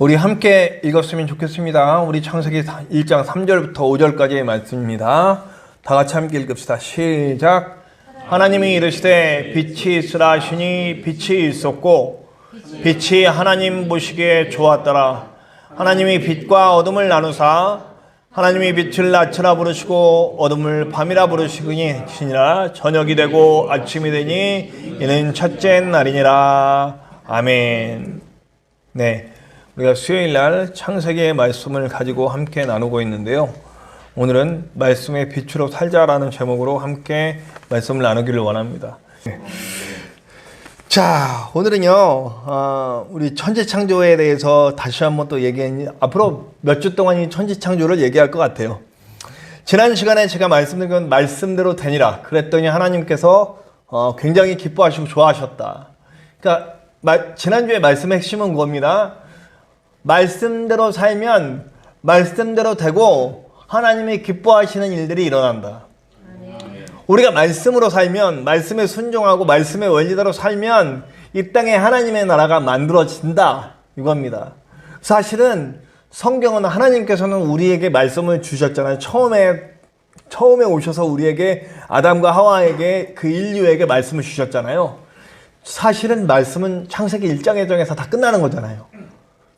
우리 함께 읽었으면 좋겠습니다. 우리 창세기 1장 3절부터 5절까지의 말씀입니다. 다 같이 함께 읽읍시다. 시작. 하나님이 이르시되 빛이 있으라 하시니 빛이 있었고 빛이 하나님 보시기에 좋았더라. 하나님이 빛과 어둠을 나누사 하나님이 빛을 낮이라 부르시고 어둠을 밤이라 부르시니라. 저녁이 되고 아침이 되니 이는 첫째 날이니라. 아멘. 네, 우리가 수요일날 창세기의 말씀을 가지고 함께 나누고 있는데요. 오늘은 말씀의 빛으로 살자라는 제목으로 함께 말씀을 나누기를 원합니다. 네. 자, 오늘은요, 우리 천지창조에 대해서 다시 한번 또 앞으로 몇 주 동안 이 천지창조를 얘기할 것 같아요. 지난 시간에 제가 말씀드린 건 말씀대로 되니라 그랬더니 하나님께서 굉장히 기뻐하시고 좋아하셨다. 그러니까 지난주에 말씀의 핵심은 그겁니다. 말씀대로 살면 말씀대로 되고 하나님이 기뻐하시는 일들이 일어난다. 우리가 말씀으로 살면, 말씀에 순종하고 말씀의 원리대로 살면 이 땅에 하나님의 나라가 만들어진다, 이겁니다. 사실은 성경은 하나님께서는 우리에게 말씀을 주셨잖아요. 처음에 오셔서 우리에게, 아담과 하와에게, 그 인류에게 말씀을 주셨잖아요. 사실은 말씀은 창세기 1장에 정해서 다 끝나는 거잖아요.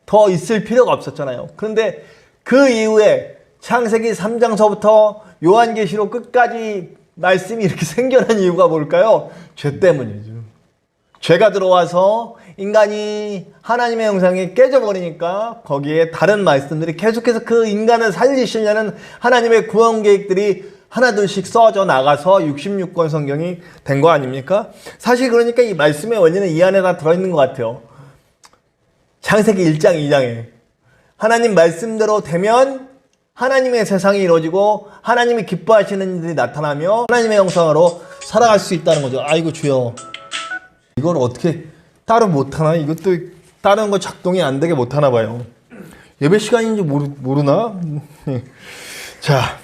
더 있을 필요가 없었잖아요. 그런데 그 이후에 창세기 3장서부터 요한계시록 끝까지 말씀이 이렇게 생겨난 이유가 뭘까요? 죄 때문이죠. 죄가 들어와서 인간이 하나님의 형상이 깨져버리니까 거기에 다른 말씀들이 계속해서 그 인간을 살리시려는 하나님의 구원 계획들이 하나둘씩 써져 나가서 66권 성경이 된 거 아닙니까? 사실 그러니까 이 말씀의 원리는 이 안에 다 들어있는 것 같아요. 창세기 1장, 2장에 하나님 말씀대로 되면 하나님의 세상이 이루어지고 하나님이 기뻐하시는 일들이 나타나며 하나님의 형상으로 살아갈 수 있다는 거죠. 아이고 주여, 이걸 어떻게 따로 못하나? 이것도 다른 거 작동이 안 되게 못하나 봐요. 예배 시간인지 모르나? 자,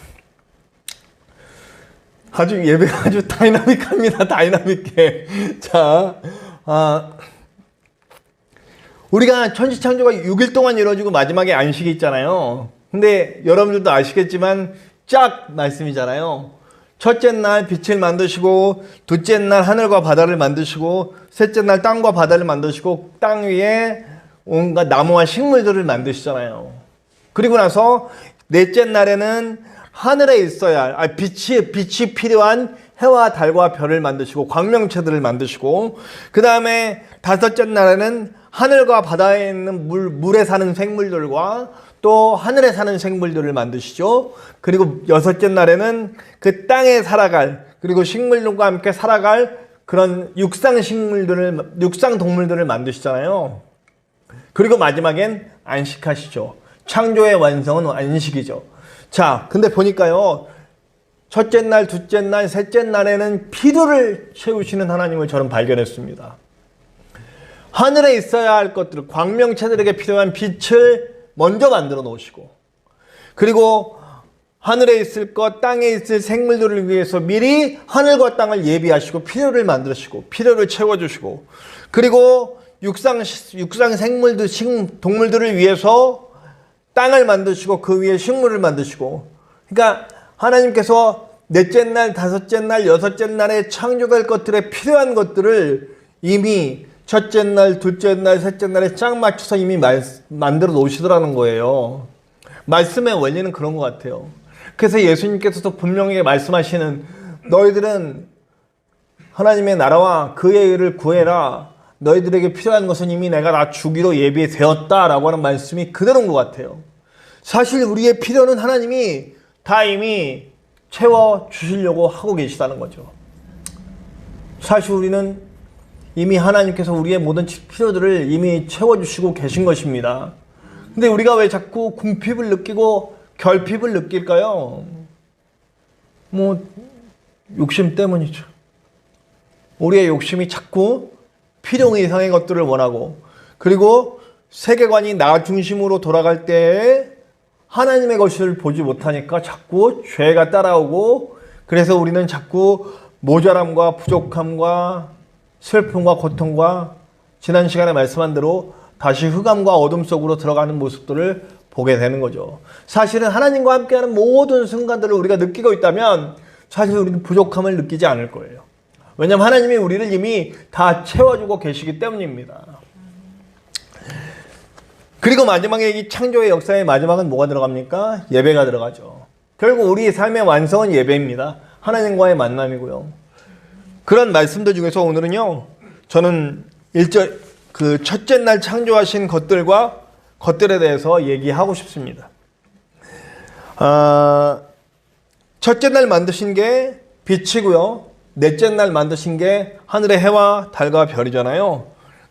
예배가 아주 다이나믹합니다. 다이나믹해. 자, 우리가 천지창조가 6일 동안 이루어지고 마지막에 안식이 있잖아요. 근데 여러분들도 아시겠지만 짝 말씀이잖아요. 첫째 날 빛을 만드시고, 둘째 날 하늘과 바다를 만드시고, 셋째 날 땅과 바다를 만드시고, 땅 위에 온갖 나무와 식물들을 만드시잖아요. 그리고 나서 넷째 날에는 하늘에 있어야 할 빛이 필요한 해와 달과 별을 만드시고 광명체들을 만드시고, 그 다음에 다섯째 날에는 하늘과 바다에 있는 물에 사는 생물들과 또 하늘에 사는 생물들을 만드시죠. 그리고 여섯째 날에는 그 땅에 살아갈, 그리고 식물들과 함께 살아갈 그런 육상 동물들을 만드시잖아요. 그리고 마지막엔 안식하시죠. 창조의 완성은 안식이죠. 자, 근데 보니까요, 첫째 날, 둘째 날, 셋째 날에는 필요를 채우시는 하나님을 저는 발견했습니다. 하늘에 있어야 할 것들, 광명체들에게 필요한 빛을 먼저 만들어 놓으시고, 그리고 하늘에 있을 것, 땅에 있을 생물들을 위해서 미리 하늘과 땅을 예비하시고 필요를 만드시고 필요를 채워주시고, 그리고 육상 생물들, 동물들을 위해서 땅을 만드시고 그 위에 식물을 만드시고. 그러니까 하나님께서 넷째 날, 다섯째 날, 여섯째 날에 창조될 것들에 필요한 것들을 이미 첫째 날, 둘째 날, 셋째 날에 짝 맞춰서 이미 만들어 놓으시더라는 거예요. 말씀의 원리는 그런 것 같아요. 그래서 예수님께서도 분명히 말씀하시는, 너희들은 하나님의 나라와 그의 일을 구해라. 너희들에게 필요한 것은 이미 내가 다 주기로 예비되었다라고 하는 말씀이 그대로인 것 같아요. 사실 우리의 필요는 하나님이 다 이미 채워주시려고 하고 계시다는 거죠. 사실 우리는 이미 하나님께서 우리의 모든 필요들을 이미 채워주시고 계신 것입니다. 근데 우리가 왜 자꾸 궁핍을 느끼고 결핍을 느낄까요? 욕심 때문이죠. 우리의 욕심이 자꾸 필요 이상의 것들을 원하고, 그리고 세계관이 나 중심으로 돌아갈 때에 하나님의 것을 보지 못하니까 자꾸 죄가 따라오고, 그래서 우리는 자꾸 모자람과 부족함과 슬픔과 고통과 지난 시간에 말씀한 대로 다시 흑암과 어둠 속으로 들어가는 모습들을 보게 되는 거죠. 사실은 하나님과 함께하는 모든 순간들을 우리가 느끼고 있다면 사실 우리는 부족함을 느끼지 않을 거예요. 왜냐하면 하나님이 우리를 이미 다 채워주고 계시기 때문입니다. 그리고 마지막에 이 창조의 역사의 마지막은 뭐가 들어갑니까? 예배가 들어가죠. 결국 우리의 삶의 완성은 예배입니다. 하나님과의 만남이고요. 그런 말씀들 중에서 오늘은요, 저는 그 첫째 날 창조하신 것들에 대해서 얘기하고 싶습니다. 첫째 날 만드신 게 빛이고요. 넷째 날 만드신 게 하늘의 해와 달과 별이잖아요.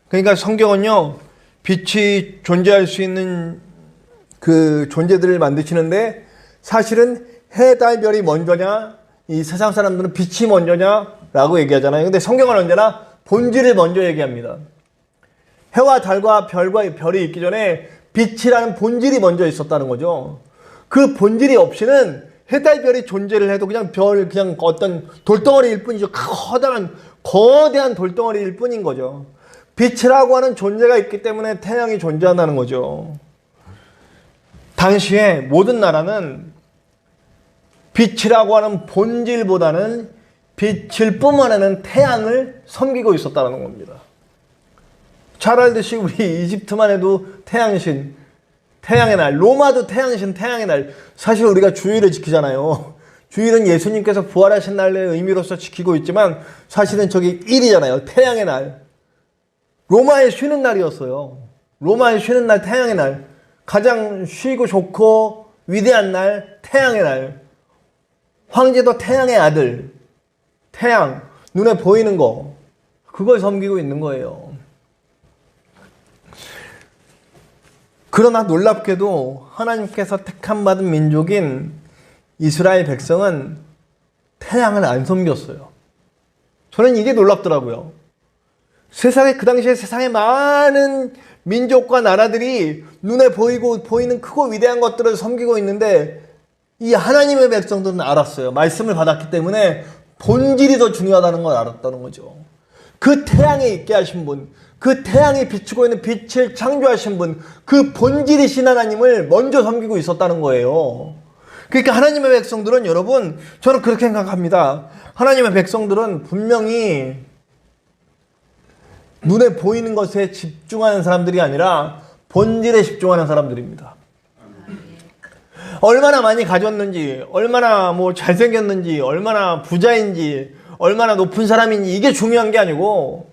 그러니까 성경은요, 빛이 존재할 수 있는 그 존재들을 만드시는데 사실은 해, 달, 별이 먼저냐, 이 세상 사람들은 빛이 먼저냐라고 얘기하잖아요. 근데 성경은 언제나 본질을 먼저 얘기합니다. 해와 달과 별이 있기 전에 빛이라는 본질이 먼저 있었다는 거죠. 그 본질이 없이는 해, 달, 별이 존재를 해도 그냥 그냥 어떤 돌덩어리일 뿐이죠. 거대한 돌덩어리일 뿐인 거죠. 빛이라고 하는 존재가 있기 때문에 태양이 존재한다는 거죠. 당시에 모든 나라는 빛이라고 하는 본질보다는 빛을 뿜어내는 태양을 섬기고 있었다는 겁니다. 잘 알듯이 우리 이집트만 해도 태양신, 태양의 날, 로마도 태양신, 태양의 날. 사실 우리가 주일을 지키잖아요. 주일은 예수님께서 부활하신 날의 의미로서 지키고 있지만 사실은 저기 일이잖아요. 태양의 날. 로마의 쉬는 날이었어요. 로마의 쉬는 날, 태양의 날. 가장 쉬고 좋고 위대한 날, 태양의 날. 황제도 태양의 아들. 태양, 눈에 보이는 거. 그걸 섬기고 있는 거예요. 그러나 놀랍게도 하나님께서 택함 받은 민족인 이스라엘 백성은 태양을 안 섬겼어요. 저는 이게 놀랍더라고요. 그 당시에 세상에 많은 민족과 나라들이 눈에 보이는 크고 위대한 것들을 섬기고 있는데 이 하나님의 백성들은 알았어요. 말씀을 받았기 때문에 본질이 더 중요하다는 걸 알았다는 거죠. 그 태양에 있게 하신 분, 그 태양이 비추고 있는 빛을 창조하신 분, 그 본질이신 하나님을 먼저 섬기고 있었다는 거예요. 그러니까 하나님의 백성들은 여러분, 저는 그렇게 생각합니다. 하나님의 백성들은 분명히 눈에 보이는 것에 집중하는 사람들이 아니라 본질에 집중하는 사람들입니다. 얼마나 많이 가졌는지, 얼마나 잘생겼는지, 얼마나 부자인지, 얼마나 높은 사람인지 이게 중요한 게 아니고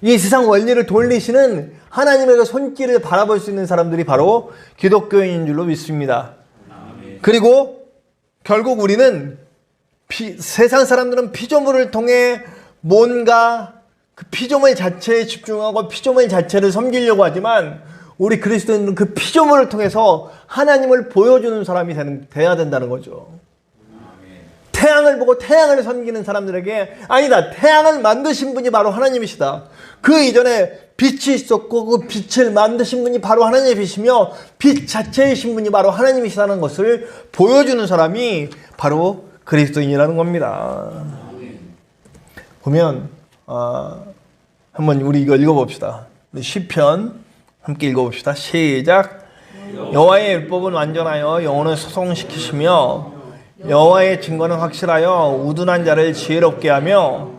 이 세상 원리를 돌리시는 하나님의 손길을 바라볼 수 있는 사람들이 바로 기독교인인 줄로 믿습니다. 그리고 결국 우리는 세상 사람들은 피조물을 통해 뭔가 그 피조물 자체에 집중하고 피조물 자체를 섬기려고 하지만 우리 그리스도인은 그 피조물을 통해서 하나님을 보여주는 사람이 돼야 된다는 거죠. 태양을 보고 태양을 섬기는 사람들에게 아니다, 태양을 만드신 분이 바로 하나님이시다. 그 이전에 빛이 있었고 그 빛을 만드신 분이 바로 하나님의 빛이며 빛 자체이신 분이 바로 하나님이시다는 것을 보여주는 사람이 바로 그리스도인이라는 겁니다. 보면 한번 우리 이거 읽어봅시다. 시편 함께 읽어봅시다. 시작. 여호와의 율법은 완전하여 영혼을 소송시키시며 여호와의 증거는 확실하여 우둔한 자를 지혜롭게 하며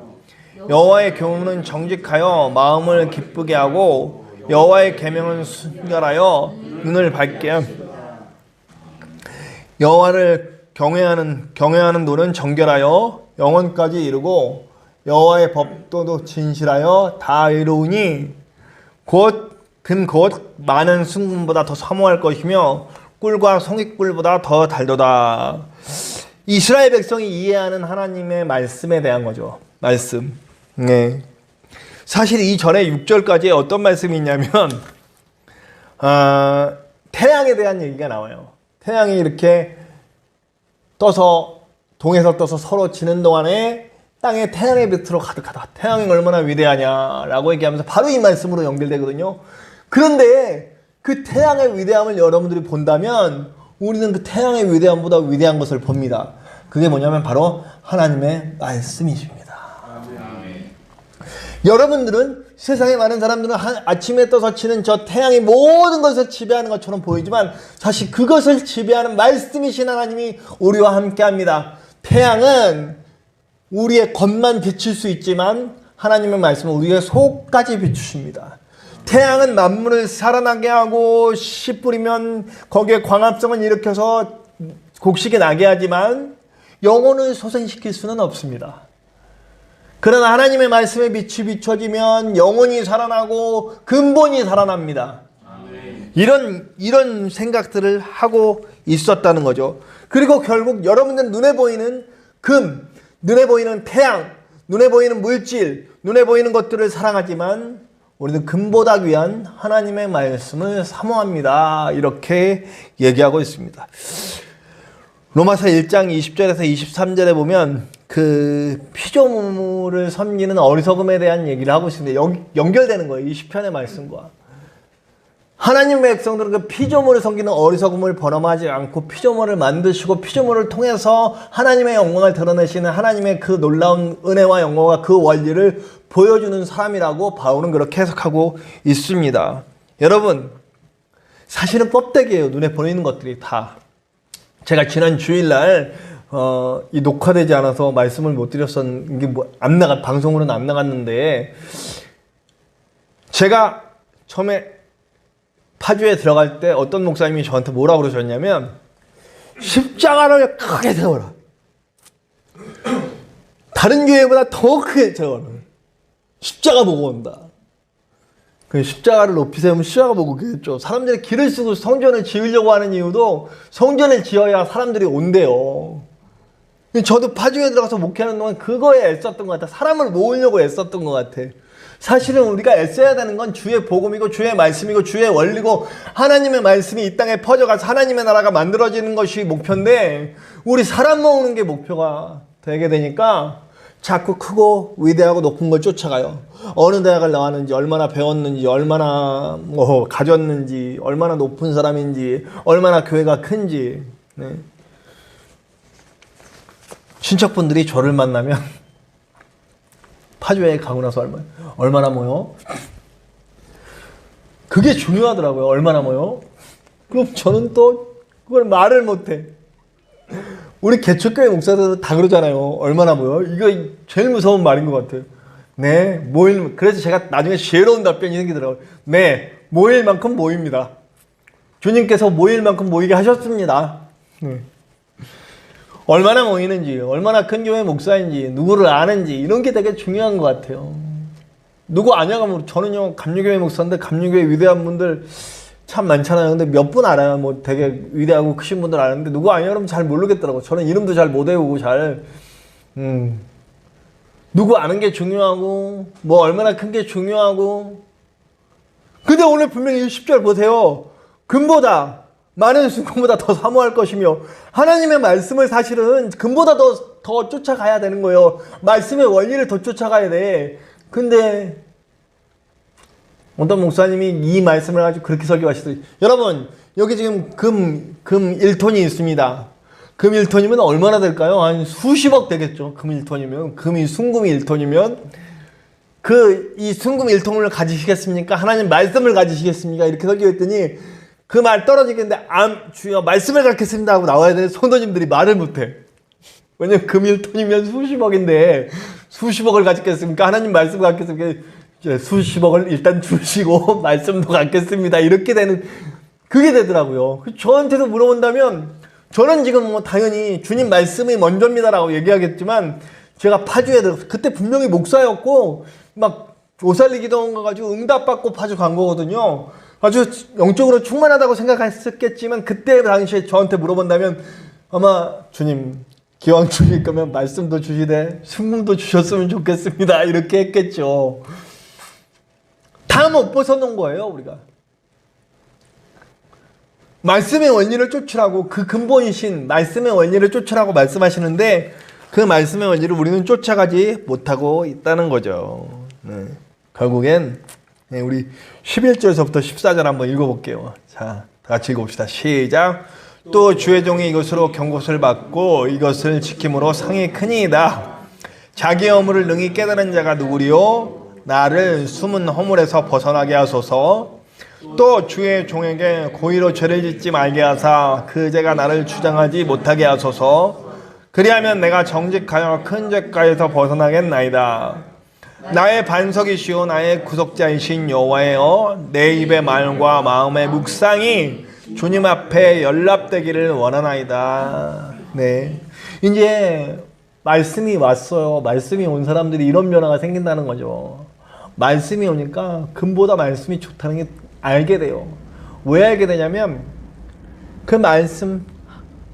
여호와의 교훈은 정직하여 마음을 기쁘게 하고 여호와의 계명은 순결하여 눈을 밝게 함. 여호와를 경외하는 눈은 정결하여 영혼까지 이르고 여호와의 법도도 진실하여 다 이루으니 곧 많은 순금보다 더 사모할 것이며 꿀과 송이꿀보다 더 달도다. 이스라엘 백성이 이해하는 하나님의 말씀에 대한 거죠. 말씀. 네. 사실 이 전에 6절까지 어떤 말씀이 있냐면 태양에 대한 얘기가 나와요. 태양이 이렇게 동에서 떠서 서로 지는 동안에 땅에 태양의 빛으로 가득하다. 태양이 얼마나 위대하냐라고 얘기하면서 바로 이 말씀으로 연결되거든요. 그런데 그 태양의 위대함을 여러분들이 본다면 우리는 그 태양의 위대함보다 위대한 것을 봅니다. 그게 뭐냐면 바로 하나님의 말씀이십니다. 여러분들은 세상에 많은 사람들은 아침에 떠서 치는 저 태양이 모든 것을 지배하는 것처럼 보이지만 사실 그것을 지배하는 말씀이신 하나님이 우리와 함께 합니다. 태양은 우리의 겉만 비칠 수 있지만 하나님의 말씀은 우리의 속까지 비추십니다. 태양은 만물을 살아나게 하고 씨 뿌리면 거기에 광합성을 일으켜서 곡식이 나게 하지만 영혼을 소생시킬 수는 없습니다. 그러나 하나님의 말씀에 빛이 비춰지면 영혼이 살아나고 근본이 살아납니다. 이런 생각들을 하고 있었다는 거죠. 그리고 결국 여러분들 눈에 보이는 금, 눈에 보이는 태양, 눈에 보이는 물질, 눈에 보이는 것들을 사랑하지만 우리는 금보다 귀한 하나님의 말씀을 사모합니다. 이렇게 얘기하고 있습니다. 로마서 1장 20절에서 23절에 보면 그 피조물을 섬기는 어리석음에 대한 얘기를 하고 있습니다. 연결되는 거예요. 이 시편의 말씀과. 하나님의 백성들은 그 피조물을 섬기는 어리석음을 번험하지 않고 피조물을 만드시고 피조물을 통해서 하나님의 영광을 드러내시는 하나님의 그 놀라운 은혜와 영광과 그 원리를 보여주는 사람이라고 바울은 그렇게 해석하고 있습니다. 여러분, 사실은 껍데기예요. 눈에 보이는 것들이 다. 제가 지난 주일날 이 녹화되지 않아서 말씀을 못 드렸었는 게 방송으로는 안 나갔는데, 제가 처음에 파주에 들어갈 때 어떤 목사님이 저한테 뭐라고 그러셨냐면, 십자가를 크게 세워라. 다른 교회보다 더 크게 세워라. 십자가 보고 온다. 그 십자가를 높이 세우면 십자가 보고 오겠죠. 사람들이 길을 쓰고 성전을 지으려고 하는 이유도 성전을 지어야 사람들이 온대요. 저도 파주에 들어가서 목회하는 동안 그거에 애썼던 것 같아. 사람을 모으려고 애썼던 것 같아. 사실은 우리가 애써야 되는 건 주의 복음이고 주의 말씀이고 주의 원리고 하나님의 말씀이 이 땅에 퍼져가서 하나님의 나라가 만들어지는 것이 목표인데, 우리 사람 모으는 게 목표가 되게 되니까 자꾸 크고 위대하고 높은 걸 쫓아가요. 어느 대학을 나왔는지, 얼마나 배웠는지, 얼마나 가졌는지, 얼마나 높은 사람인지, 얼마나 교회가 큰지. 네. 친척분들이 저를 만나면 파주에 가고 나서 얼마나 모여? 그게 중요하더라고요. 얼마나 모여? 그럼 저는 또 그걸 말을 못해. 우리 개척교회 목사들도 다 그러잖아요. 얼마나 모여? 이거 제일 무서운 말인 것 같아요. 네, 모일. 그래서 제가 나중에 지혜로운 답변이 생기더라고요. 네, 모일 만큼 모입니다. 주님께서 모일 만큼 모이게 하셨습니다. 얼마나 모이는지, 얼마나 큰 교회 목사인지, 누구를 아는지, 이런 게 되게 중요한 것 같아요. 누구 아냐가 뭐, 저는요, 감리교회 목사인데, 감리교회 위대한 분들 참 많잖아요. 근데 몇 분 알아요. 뭐 되게 위대하고 크신 분들 아는데, 누구 아냐 그러면 잘 모르겠더라고요. 저는 이름도 잘 못 외우고 누구 아는 게 중요하고, 뭐 얼마나 큰 게 중요하고. 근데 오늘 분명히 10절 보세요. 금보다 많은 순금보다 더 사모할 것이며, 하나님의 말씀을 사실은 금보다 더 쫓아가야 되는 거예요. 말씀의 원리를 더 쫓아가야 돼. 근데 어떤 목사님이 이 말씀을 가지고 그렇게 설교하시더니, 여러분 여기 지금 금 1톤이 있습니다. 금 1톤이면 얼마나 될까요? 한 수십억 되겠죠. 금 1톤이면. 순금이 1톤이면 이 순금 1톤을 가지시겠습니까? 하나님 말씀을 가지시겠습니까? 이렇게 설교했더니 그 말 떨어지겠는데, 주여 말씀을 갖겠습니다 하고 나와야 되는 성도님들이 말을 못해. 왜냐면 금 1톤이면 수십억인데 수십억을 가지겠습니까? 하나님 말씀을 갖겠습니까? 이제 수십억을 일단 주시고 말씀도 갖겠습니다. 이렇게 그게 되더라고요. 저한테도 물어본다면 저는 지금 뭐 당연히 주님 말씀이 먼저입니다라고 얘기하겠지만, 제가 파주에 그때 분명히 목사였고 막 오살리 기도원 가가지고 응답받고 파주 간 거거든요. 아주 영적으로 충만하다고 생각했었겠지만, 그때 당시에 저한테 물어본다면 아마 주님 기왕 주실 거면 말씀도 주시되 순금도 주셨으면 좋겠습니다 이렇게 했겠죠. 다 못 벗어놓은 거예요. 우리가 말씀의 원리를 쫓으라고, 그 근본이신 말씀의 원리를 쫓으라고 말씀하시는데, 그 말씀의 원리를 우리는 쫓아가지 못하고 있다는 거죠. 네. 결국엔 우리 11절에서부터 14절 한번 읽어볼게요. 자, 다 같이 읽어봅시다. 시작. 또 주의 종이 이것으로 경고를 받고 이것을 지킴으로 상이 크니이다. 자기 허물을 능히 깨달은 자가 누구리요? 나를 숨은 허물에서 벗어나게 하소서. 또 주의 종에게 고의로 죄를 짓지 말게 하사 그 죄가 나를 주장하지 못하게 하소서. 그리하면 내가 정직하여 큰 죄가에서 벗어나겠나이다. 나의 반석이시오 나의 구속자이신 여호와여, 내 입의 말과 마음의 묵상이 주님 앞에 연락되기를 원하나이다. 네, 이제 말씀이 왔어요. 말씀이 온 사람들이 이런 변화가 생긴다는 거죠. 말씀이 오니까 금보다 말씀이 좋다는 게 알게 돼요. 왜 알게 되냐면 그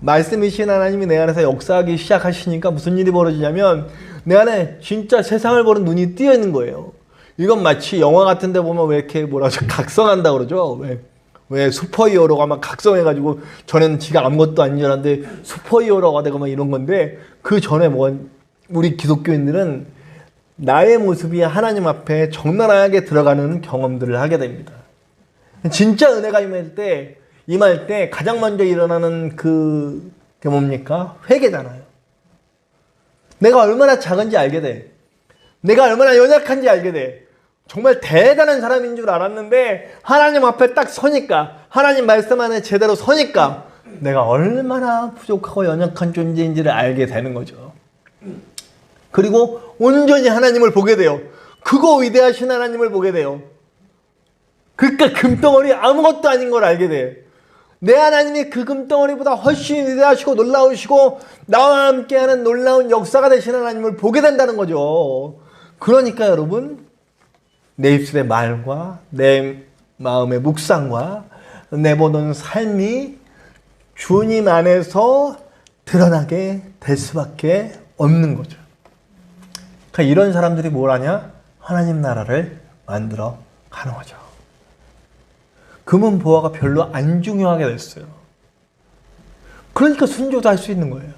말씀이신 하나님이 내 안에서 역사하기 시작하시니까 무슨 일이 벌어지냐면 내 안에 진짜 세상을 보는 눈이 띄어 있는 거예요. 이건 마치 영화 같은 데 보면 왜 이렇게 각성한다 그러죠. 왜 슈퍼히어로가 막 각성해가지고 전에는 지가 아무것도 아닌 줄 알았는데 슈퍼히어로가 되고 막 이런 건데, 그 전에 우리 기독교인들은 나의 모습이 하나님 앞에 적나라하게 들어가는 경험들을 하게 됩니다. 진짜 은혜가 임할 때 가장 먼저 일어나는 그게 뭡니까? 회개잖아요. 내가 얼마나 작은지 알게 돼. 내가 얼마나 연약한지 알게 돼. 정말 대단한 사람인 줄 알았는데 하나님 앞에 딱 서니까, 하나님 말씀 안에 제대로 서니까 내가 얼마나 부족하고 연약한 존재인지를 알게 되는 거죠. 그리고 온전히 하나님을 보게 돼요. 크고 위대하신 하나님을 보게 돼요. 그러니까 금덩어리 아무것도 아닌 걸 알게 돼. 내 하나님이 그 금덩어리보다 훨씬 위대하시고 놀라우시고 나와 함께하는 놀라운 역사가 되신 하나님을 보게 된다는 거죠. 그러니까 여러분, 내 입술의 말과 내 마음의 묵상과 내보는 삶이 주님 안에서 드러나게 될 수밖에 없는 거죠. 그러니까 이런 사람들이 뭘 하냐? 하나님 나라를 만들어 가는 거죠. 금은 보화가 별로 안 중요하게 됐어요. 그러니까 순교도 할 수 있는 거예요.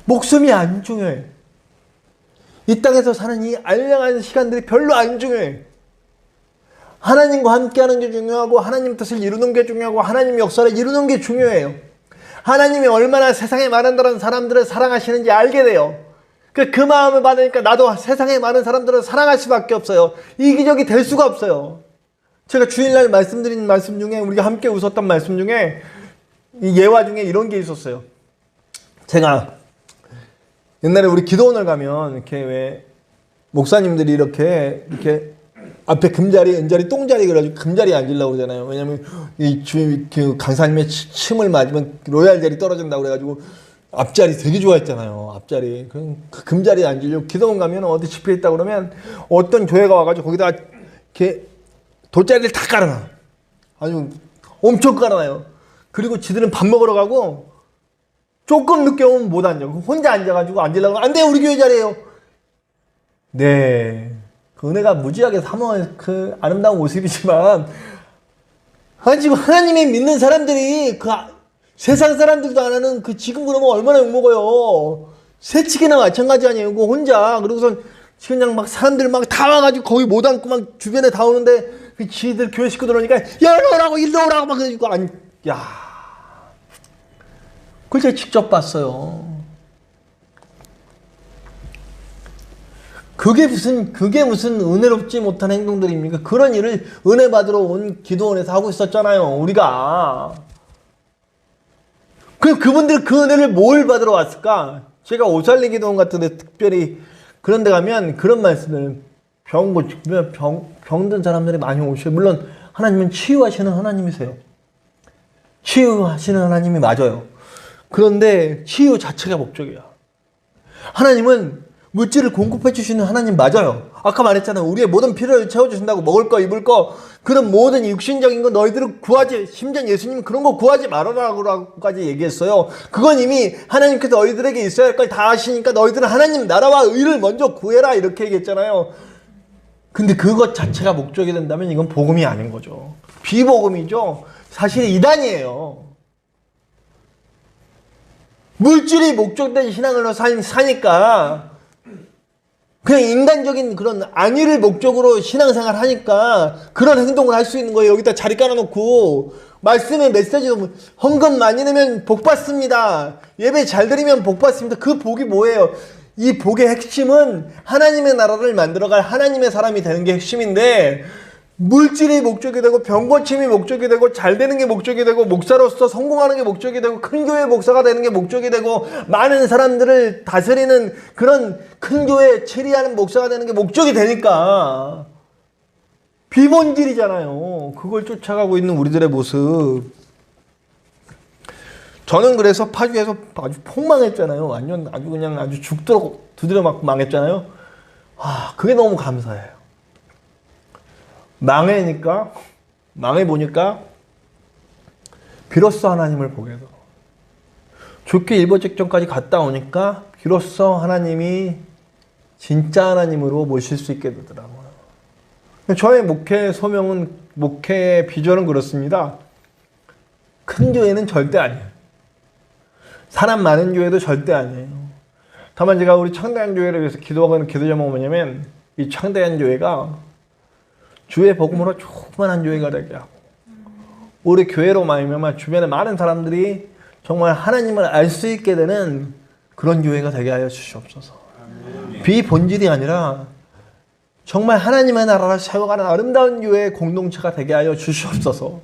목숨이 안 중요해. 이 땅에서 사는 이 알량한 시간들이 별로 안 중요해. 하나님과 함께하는 게 중요하고 하나님 뜻을 이루는 게 중요하고 하나님 역사를 이루는 게 중요해요. 하나님이 얼마나 세상에 많은 다른 사람들을 사랑하시는지 알게 돼요. 그 마음을 받으니까 나도 세상에 많은 사람들을 사랑할 수밖에 없어요. 이기적이 될 수가 없어요. 제가 주일날 말씀드린 말씀 중에, 우리가 함께 웃었던 말씀 중에 이 예화 중에 이런 게 있었어요. 제가 옛날에 우리 기도원을 가면 이렇게 왜 목사님들이 이렇게 앞에 금자리, 은자리, 똥자리 그래가지고 금자리에 앉으려고 그러잖아요. 왜냐면 그 강사님의 침을 맞으면 로얄 젤이 떨어진다고 그래가지고 앞자리 되게 좋아했잖아요. 앞자리. 그 금자리에 앉으려고 기도원 가면 어디 집회 있다고 그러면 어떤 교회가 와가지고 거기다가 이렇게 돗자리를 다 깔아놔. 아주 엄청 깔아놔요. 그리고 지들은 밥 먹으러 가고 조금 늦게 오면 못 앉아. 혼자 앉아가지고 앉으려고, 안 돼, 우리 교회 자리에요. 네. 그 은혜가 무지하게 사모한 그 아름다운 모습이지만, 지금 하나님의 믿는 사람들이 세상 사람들도 안 하는 지금 그러면 얼마나 욕먹어요. 새치기나 마찬가지 아니에요. 그 혼자. 그리고선 그냥 막 사람들 막 다 와가지고 거기 못 앉고 막 주변에 다 오는데, 지들 교회 식구들 오니까, 일로 오라고, 일로 오라고 막 그러니까, 그걸 제가 직접 봤어요. 그게 무슨 은혜롭지 못한 행동들입니까? 그런 일을 은혜 받으러 온 기도원에서 하고 있었잖아요, 우리가. 그럼 그분들 그 은혜를 뭘 받으러 왔을까? 제가 오살리 기도원 같은 데 특별히 그런 데 가면 그런 말씀을, 병든 사람들이 많이 오셔요. 물론 하나님은 치유하시는 하나님이세요. 치유하시는 하나님이 맞아요. 그런데 치유 자체가 목적이야. 하나님은 물질을 공급해 주시는 하나님 맞아요. 아까 말했잖아요. 우리의 모든 필요를 채워주신다고. 먹을 거, 입을 거, 그런 모든 육신적인 거 너희들은 구하지, 심지어 예수님은 그런 거 구하지 말아라고까지 얘기했어요. 그건 이미 하나님께서 너희들에게 있어야 할 걸 다 하시니까 너희들은 하나님 나라와 의를 먼저 구해라, 이렇게 얘기했잖아요. 근데 그것 자체가 목적이 된다면 이건 복음이 아닌 거죠. 비복음이죠. 사실 이단이에요. 물질이 목적된 신앙으로 사니까, 그냥 인간적인 그런 안위를 목적으로 신앙생활 하니까 그런 행동을 할 수 있는 거예요. 여기다 자리 깔아놓고 말씀의 메시지도 헌금 많이 내면 복 받습니다. 예배 잘 드리면 복 받습니다. 그 복이 뭐예요? 이 복의 핵심은 하나님의 나라를 만들어갈 하나님의 사람이 되는 게 핵심인데, 물질이 목적이 되고 병 고침이 목적이 되고 잘 되는 게 목적이 되고 목사로서 성공하는 게 목적이 되고 큰 교회 목사가 되는 게 목적이 되고 많은 사람들을 다스리는 그런 큰 교회 체리하는 목사가 되는 게 목적이 되니까 비본질이잖아요. 그걸 쫓아가고 있는 우리들의 모습. 저는 그래서 파주에서 아주 폭망했잖아요. 완전 아주 그냥 아주 죽도록 두드려 맞고 망했잖아요. 그게 너무 감사해요. 망해보니까 비로소 하나님을 보게 되고, 좋게 일본 직전까지 갔다 오니까 비로소 하나님이 진짜 하나님으로 모실 수 있게 되더라고요. 저의 목회 소명은, 목회의 비전은 그렇습니다. 큰 교회는 절대 아니에요. 사람 많은 교회도 절대 아니에요. 다만 제가 우리 창대한 교회를 위해서 기도하는 기도 제목은 뭐냐면, 이 창대한 교회가 주의 복음으로 조그만한 교회가 되게 하고, 우리 교회로 말미암아 주변에 많은 사람들이 정말 하나님을 알 수 있게 되는 그런 교회가 되게 하여 주시옵소서. 비본질이 아니라 정말 하나님의 나라를 세워가는 아름다운 교회의 공동체가 되게 하여 주시옵소서.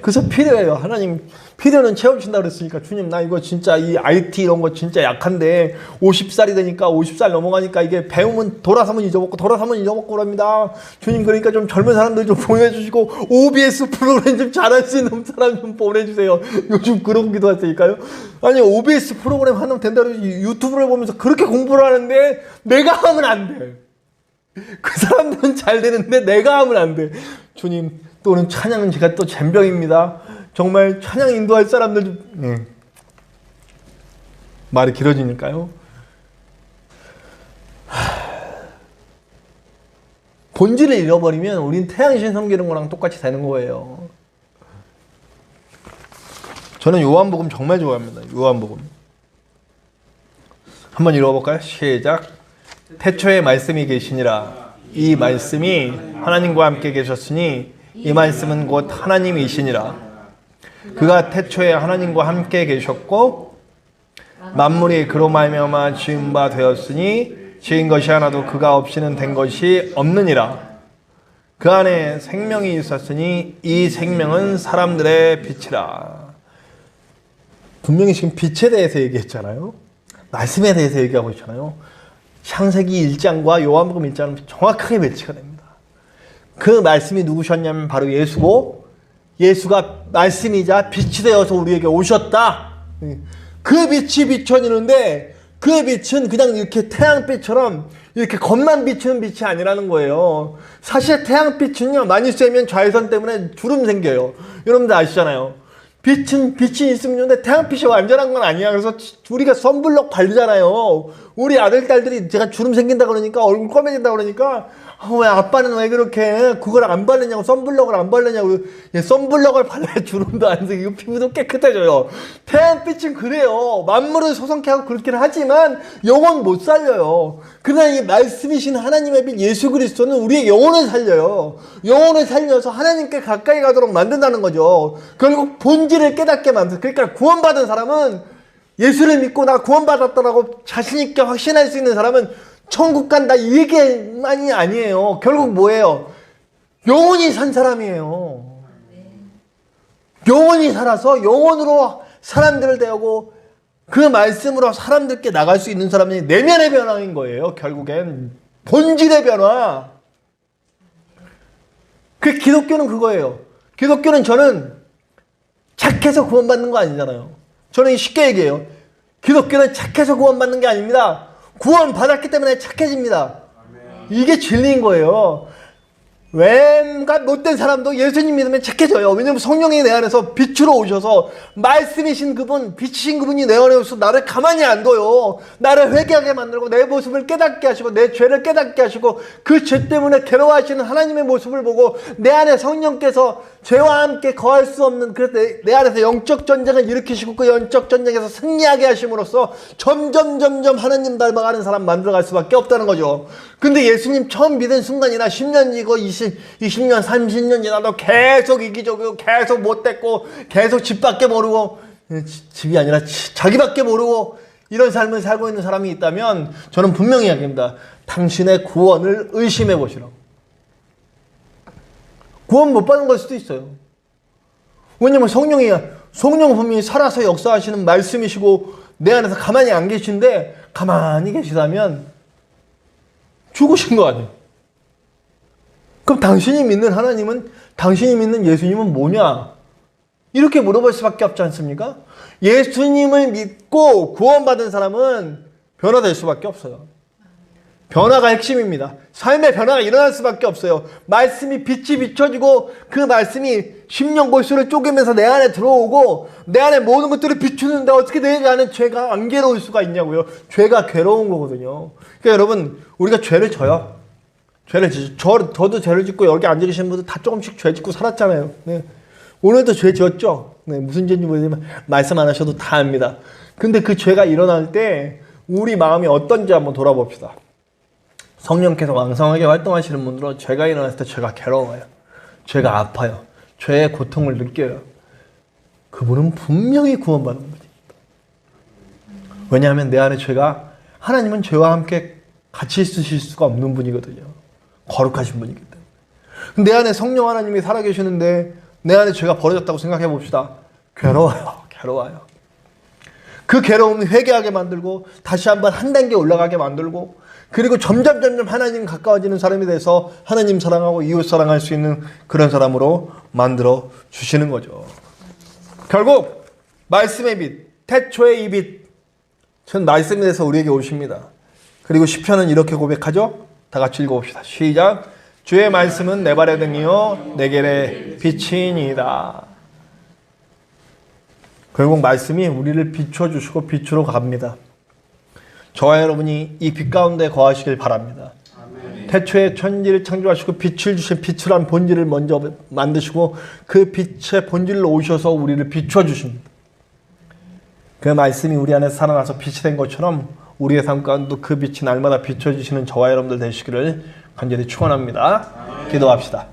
그래서 필요해요. 하나님 필요는 채워주신다 그랬으니까, 주님 나 이거 진짜 이 IT 이런 거 진짜 약한데 50살이 되니까 50살 넘어가니까 이게 배우면 돌아서면 잊어먹고 그럽니다. 주님 그러니까 좀 젊은 사람들 좀 보내주시고 OBS 프로그램 좀 잘할 수 있는 사람 좀 보내주세요. 요즘 그런 기도하시니까요. 아니 OBS 프로그램 하면 된다고 유튜브를 보면서 그렇게 공부를 하는데 내가 하면 안 돼. 그 사람들은 잘 되는데 내가 하면 안 돼. 주님, 또는 찬양은 제가 또 젬병입니다. 정말 찬양 인도할 사람들 말이 길어지니까요. 본질을 잃어버리면 우린 태양신 섬기는 거랑 똑같이 되는 거예요. 저는 요한복음 정말 좋아합니다. 요한복음 한번 읽어볼까요? 시작. 태초에 말씀이 계시니라. 이 말씀이 하나님과 함께 계셨으니 이 말씀은 곧 하나님이시니라. 그가 태초에 하나님과 함께 계셨고 만물이 그로 말미암아 지은 바 되었으니 지은 것이 하나도 그가 없이는 된 것이 없느니라. 그 안에 생명이 있었으니 이 생명은 사람들의 빛이라. 분명히 지금 빛에 대해서 얘기했잖아요. 말씀에 대해서 얘기하고 있잖아요. 창세기 1장과 요한복음 1장은 정확하게 매치가 됩니다. 그 말씀이 누구셨냐면 바로 예수고, 예수가 말씀이자 빛이 되어서 우리에게 오셨다. 그 빛이 비춰지는데 그 빛은 그냥 이렇게 태양빛처럼 이렇게 겉만 비추는 빛이 아니라는 거예요. 사실 태양빛은요, 많이 쐬면 좌회선 때문에 주름 생겨요. 여러분들 아시잖아요. 빛이 있으면 좋은데 태양빛이 완전한 건 아니야. 그래서 우리가 선블록 바르잖아요. 우리 아들, 딸들이 제가 주름 생긴다 그러니까, 얼굴 검해진다 그러니까, 왜 아빠는 왜 그렇게 그걸 안 바르냐고, 선블록을 안 바르냐고. 선블록을 발라야 주름도 안 생기고 피부도 깨끗해져요. 태양빛은 그래요. 만물을 소성케 하고 그렇긴 하지만 영혼 못 살려요. 그러나 이 말씀이신 하나님의 빛 예수 그리스도는 우리의 영혼을 살려요. 영혼을 살려서 하나님께 가까이 가도록 만든다는 거죠. 결국 본질을 깨닫게 만들어요. 그러니까 구원받은 사람은, 예수를 믿고 나 구원받았다라고 자신있게 확신할 수 있는 사람은 천국 간다 이 얘기만이 아니에요. 결국 뭐예요? 영원히 산 사람이에요. 영원히 살아서 영원으로 사람들을 대하고 그 말씀으로 사람들께 나갈 수 있는 사람이 내면의 변화인 거예요. 결국엔 본질의 변화. 그 기독교는 그거예요. 기독교는 저는 착해서 구원받는 거 아니잖아요. 저는 쉽게 얘기해요. 기독교는 착해서 구원받는 게 아닙니다. 구원받았기 때문에 착해집니다. 이게 진리인 거예요. 웬가 못된 사람도 예수님 믿으면 착해져요. 왜냐면 성령이 내 안에서 빛으로 오셔서 말씀이신 그분, 빛이신 그분이 내 안에 오셔서 나를 가만히 안 둬요. 나를 회개하게 만들고 내 모습을 깨닫게 하시고 내 죄를 깨닫게 하시고 그 죄 때문에 괴로워하시는 하나님의 모습을 보고 내 안에 성령께서 죄와 함께 거할 수 없는, 그래서 내 안에서 영적 전쟁을 일으키시고 그 영적 전쟁에서 승리하게 하심으로써 점점 하나님 닮아가는 사람 만들어갈 수밖에 없다는 거죠. 근데 예수님 처음 믿은 순간이나 10년이고 20년, 30년 지나도 계속 이기적이고 계속 못됐고 계속 집 밖에 모르고, 집이 아니라 자기밖에 모르고 이런 삶을 살고 있는 사람이 있다면 저는 분명히 이야기합니다. 당신의 구원을 의심해 보시라고. 구원 못 받은 걸 수도 있어요. 왜냐면 성령은 분명히 살아서 역사하시는 말씀이시고 내 안에서 가만히 안 계신데 가만히 계시다면 죽으신 거 아니에요. 그럼 당신이 믿는 하나님은, 당신이 믿는 예수님은 뭐냐? 이렇게 물어볼 수밖에 없지 않습니까? 예수님을 믿고 구원받은 사람은 변화될 수밖에 없어요. 변화가 핵심입니다. 삶의 변화가 일어날 수밖에 없어요. 말씀이 빛이 비춰지고 그 말씀이 심령골수를 쪼개면서 내 안에 들어오고 내 안에 모든 것들을 비추는데 어떻게 내 안에 죄가 안 괴로울 수가 있냐고요. 죄가 괴로운 거거든요. 그러니까 여러분, 우리가 죄를 져요. 죄를 지죠. 저도 죄를 짓고 여기 앉아 계신 분들 다 조금씩 죄 짓고 살았잖아요. 네. 오늘도 죄 지었죠. 네. 무슨 죄인지 모르지만 말씀 안 하셔도 다 압니다. 근데 그 죄가 일어날 때 우리 마음이 어떤지 한번 돌아봅시다. 성령께서 왕성하게 활동하시는 분들은 죄가 일어났을 때 죄가 괴로워요. 죄가 아파요. 죄의 고통을 느껴요. 그분은 분명히 구원받는 분입니다. 왜냐하면 내 안에 죄가, 하나님은 죄와 함께 같이 있으실 수가 없는 분이거든요. 거룩하신 분이기 때문에. 내 안에 성령 하나님이 살아계시는데 내 안에 죄가 버려졌다고 생각해 봅시다. 괴로워요. 그 괴로움을 회개하게 만들고 다시 한번 한 단계 올라가게 만들고 그리고 점점 하나님 가까워지는 사람이 돼서 하나님 사랑하고 이웃 사랑할 수 있는 그런 사람으로 만들어 주시는 거죠. 결국 말씀의 빛, 태초의 이 빛, 전 말씀에 대해서 우리에게 오십니다. 그리고 시편은 이렇게 고백하죠. 다 같이 읽어봅시다. 시작. 주의 말씀은 내 발의 등이요 내 길의 빛이니이다. 결국 말씀이 우리를 비춰주시고 빛으로 갑니다. 저와 여러분이 이 빛 가운데 거하시길 바랍니다. 아멘. 태초에 천지를 창조하시고 빛을 주신 빛이란 본질을 먼저 만드시고 그 빛의 본질로 오셔서 우리를 비춰주십니다. 그 말씀이 우리 안에 살아나서 빛이 된 것처럼 우리의 삶 가운데도 그 빛이 날마다 비춰주시는 저와 여러분들 되시기를 간절히 축원합니다. 기도합시다.